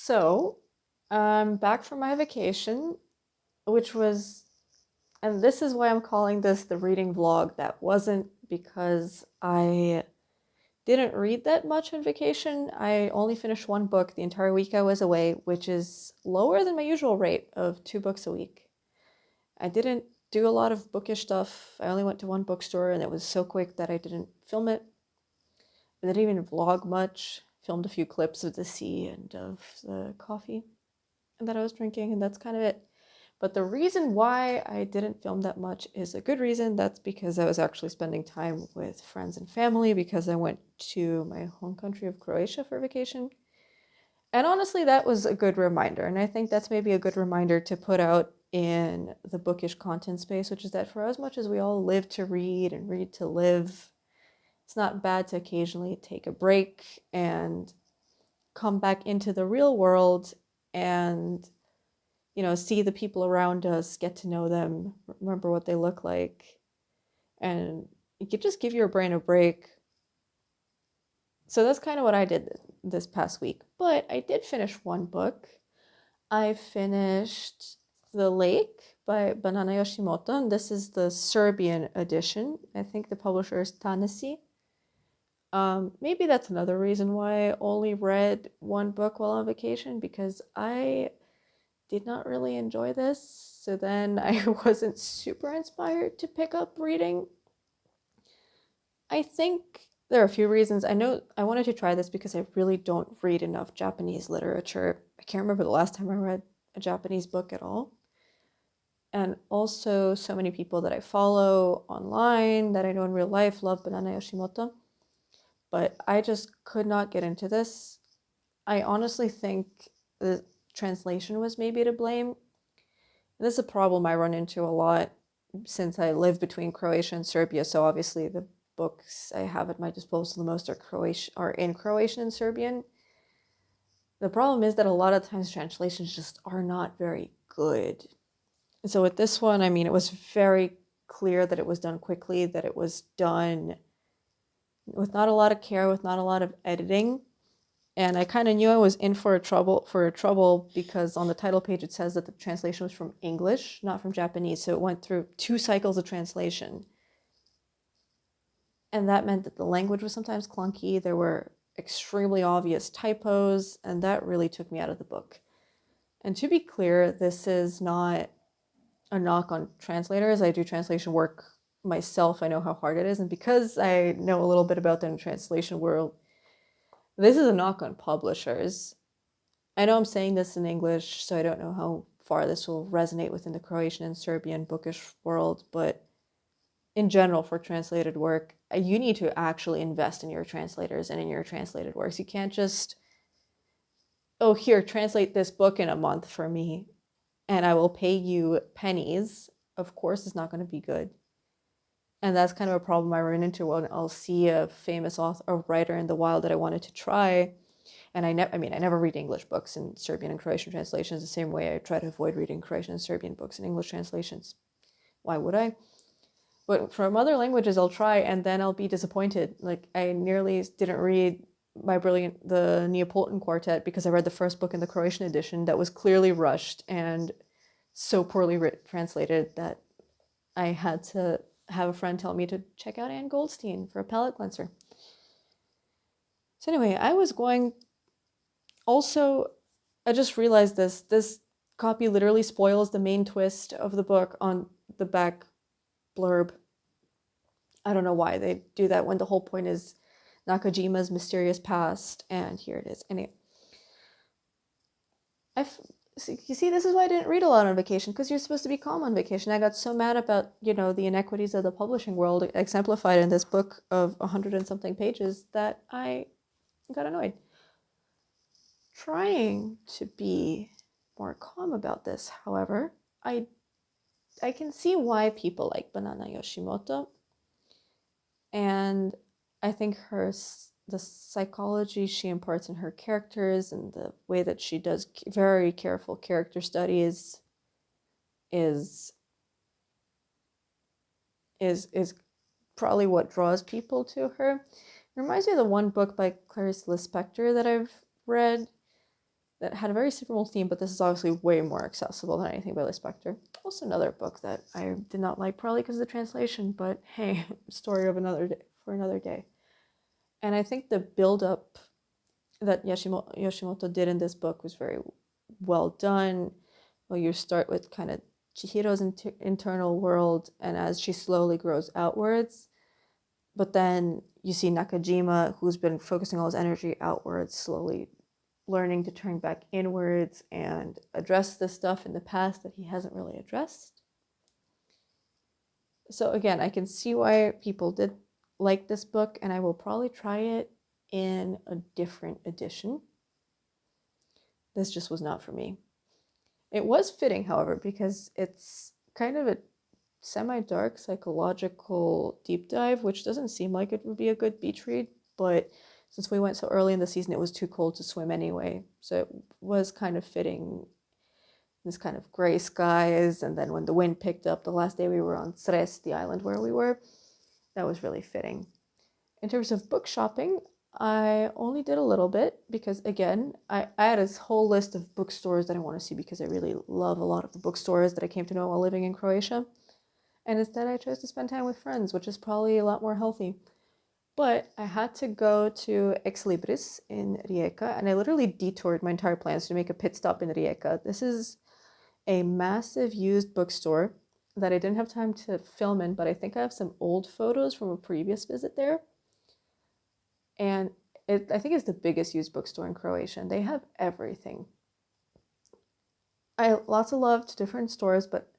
So, I'm back from my vacation, which was, and this is why I'm calling this the reading vlog. That wasn't because I didn't read that much on vacation. I only finished one book the entire week I was away, which is lower than my usual rate of 2 books a week. I didn't do a lot of bookish stuff. I only went to one bookstore and it was so quick that I didn't film it. I didn't even vlog much. Filmed a few clips of the sea and of the coffee that I was drinking, and that's kind of it. But the reason why I didn't film that much is a good reason. That's because I was actually spending time with friends and family because I went to my home country of Croatia for vacation. And honestly, that was a good reminder. And I think that's maybe a good reminder to put out in the bookish content space, which is that for as much as we all live to read and read to live, it's not bad to occasionally take a break and come back into the real world and see the people around us, get to know them, remember what they look like, and you could just give your brain a break. So that's kind of what I did this past week. But I did finish one book. I finished The Lake by Yoshimoto, and this is the Serbian edition. I think the publisher is Tanesi. Maybe that's another reason why I only read one book while on vacation, because I did not really enjoy this. So then I wasn't super inspired to pick up reading. I think there are a few reasons. I know I wanted to try this because I really don't read enough Japanese literature. I can't remember the last time I read a Japanese book at all. And also, so many people that I follow online, that I know in real life, love Banana Yoshimoto. But I just could not get into this. I honestly think the translation was maybe to blame. This is a problem I run into a lot since I live between Croatia and Serbia. So obviously the books I have at my disposal the most are in Croatian and Serbian. The problem is that a lot of times translations just are not very good. So with this one, I mean, it was very clear that it was done quickly, that it was done with not a lot of care, with not a lot of editing. And I kind of knew I was in for a trouble because on the title page it says that the translation was from English, not from Japanese. So it went through 2 cycles of translation. And that meant that the language was sometimes clunky. There were extremely obvious typos, and that really took me out of the book. And to be clear, this is not a knock on translators. I do translation work myself. I know how hard it is. And because I know a little bit about the translation world, this is a knock on publishers. I know I'm saying this in English, so I don't know how far this will resonate within the Croatian and Serbian bookish world, but in general, for translated work, you need to actually invest in your translators and in your translated works. You can't just, oh, here, translate this book in a month for me, and I will pay you pennies. Of course, it's not going to be good. And that's kind of a problem I run into when I'll see a famous author or writer in the wild that I wanted to try. And I never read English books in Serbian and Croatian translations the same way I try to avoid reading Croatian and Serbian books in English translations. Why would I? But from other languages, I'll try, and then I'll be disappointed. Like, I nearly didn't read the Neapolitan Quartet because I read the first book in the Croatian edition that was clearly rushed and so poorly translated that I had to have a friend tell me to check out Anne Goldstein for a palate cleanser. So anyway, I just realized this copy literally spoils the main twist of the book on the back blurb. I don't know why they do that when the whole point is Nakajima's mysterious past, and here it is. Anyway, you see, this is why I didn't read a lot on vacation, because you're supposed to be calm on vacation. I got so mad about, the inequities of the publishing world exemplified in this book of 100 and something pages that I got annoyed. Trying to be more calm about this, however, I can see why people like Banana Yoshimoto, and I think the psychology she imparts in her characters and the way that she does very careful character studies is probably what draws people to her. It reminds me of the one book by Clarice Lispector that I've read. that had a very similar theme, but this is obviously way more accessible than anything by Lee Spector. Also another book that I did not like, probably because of the translation, but hey, story of another day, for another day. And I think the build-up that Yoshimoto did in this book was very well done. Well, you start with kind of Chihiro's internal world, and as she slowly grows outwards, but then you see Nakajima, who's been focusing all his energy outwards, slowly learning to turn back inwards and address the stuff in the past that he hasn't really addressed. So again, I can see why people did like this book, and I will probably try it in a different edition. This just was not for me. It was fitting, however, because it's kind of a semi-dark psychological deep dive, which doesn't seem like it would be a good beach read, but since we went so early in the season, it was too cold to swim anyway. So it was kind of fitting, this kind of gray skies. And then when the wind picked up the last day we were on Cres, the island where we were, that was really fitting. In terms of book shopping, I only did a little bit because, again, I had a whole list of bookstores that I want to see because I really love a lot of the bookstores that I came to know while living in Croatia. And instead I chose to spend time with friends, which is probably a lot more healthy. But I had to go to Ex Libris in Rijeka, and I literally detoured my entire plans to make a pit stop in Rijeka. This is a massive used bookstore that I didn't have time to film in, but I think I have some old photos from a previous visit there. And I think it's the biggest used bookstore in Croatia, and they have everything. I lots of love to different stores, but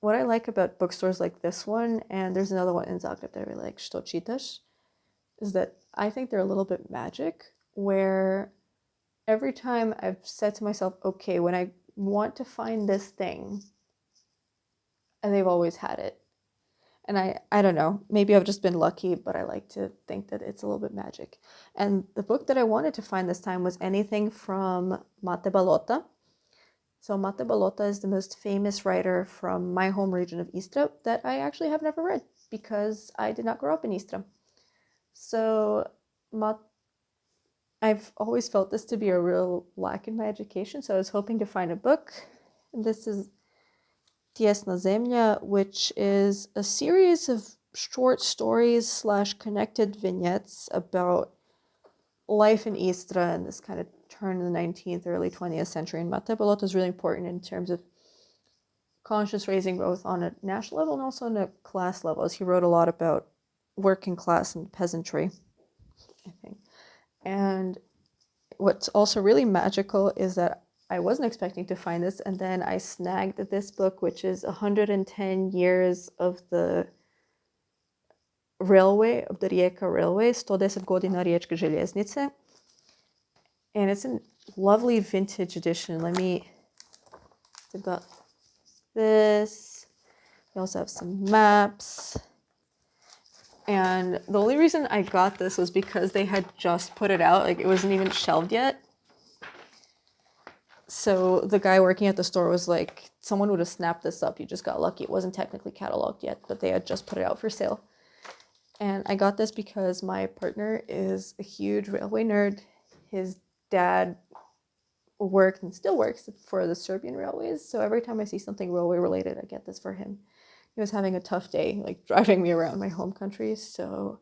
what I like about bookstores like this one, and there's another one in Zagreb that I really like, Što čitaš, is that I think they're a little bit magic, where every time I've said to myself, okay, when I want to find this thing, and they've always had it. And I don't know, maybe I've just been lucky, but I like to think that it's a little bit magic. And the book that I wanted to find this time was anything from Mate Balota. So Mate Balota is the most famous writer from my home region of Istra that I actually have never read because I did not grow up in Istra. So I've always felt this to be a real lack in my education, so I was hoping to find a book. And this is Tijesna, Zemlja, which is a series of short stories / connected vignettes about life in Istra and this kind of turn in the 19th, early 20th century. And Mate Balota is really important in terms of conscious raising, both on a national level and also on a class level, as he wrote a lot about working class and peasantry, I think. And what's also really magical is that I wasn't expecting to find this, and then I snagged this book, which is 110 years of the railway, of the Rijeka railway, 110 godina Riječke željeznice. And it's a lovely vintage edition. I've got this. We also have some maps. And the only reason I got this was because they had just put it out. Like, it wasn't even shelved yet. So the guy working at the store was like, someone would have snapped this up. You just got lucky. It wasn't technically cataloged yet, but they had just put it out for sale. And I got this because my partner is a huge railway nerd. His dad worked and still works for the Serbian railways. So every time I see something railway related, I get this for him. He was having a tough day, like driving me around my home country. So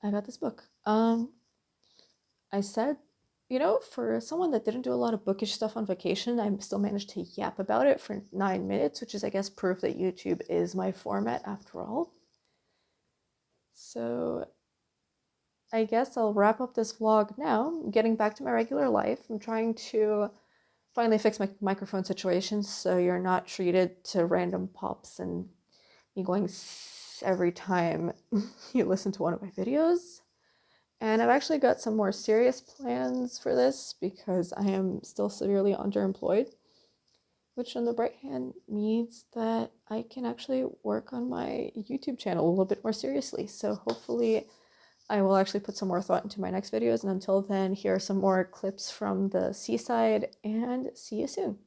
I got this book. I said, for someone that didn't do a lot of bookish stuff on vacation, I still managed to yap about it for 9 minutes, which is, I guess, proof that YouTube is my format after all. So I guess I'll wrap up this vlog now. I'm getting back to my regular life. I'm trying to finally fix my microphone situation so you're not treated to random pops and me going every time you listen to one of my videos. And I've actually got some more serious plans for this because I am still severely underemployed, which on the bright hand means that I can actually work on my YouTube channel a little bit more seriously. So hopefully I will actually put some more thought into my next videos. And until then, here are some more clips from the seaside, and see you soon.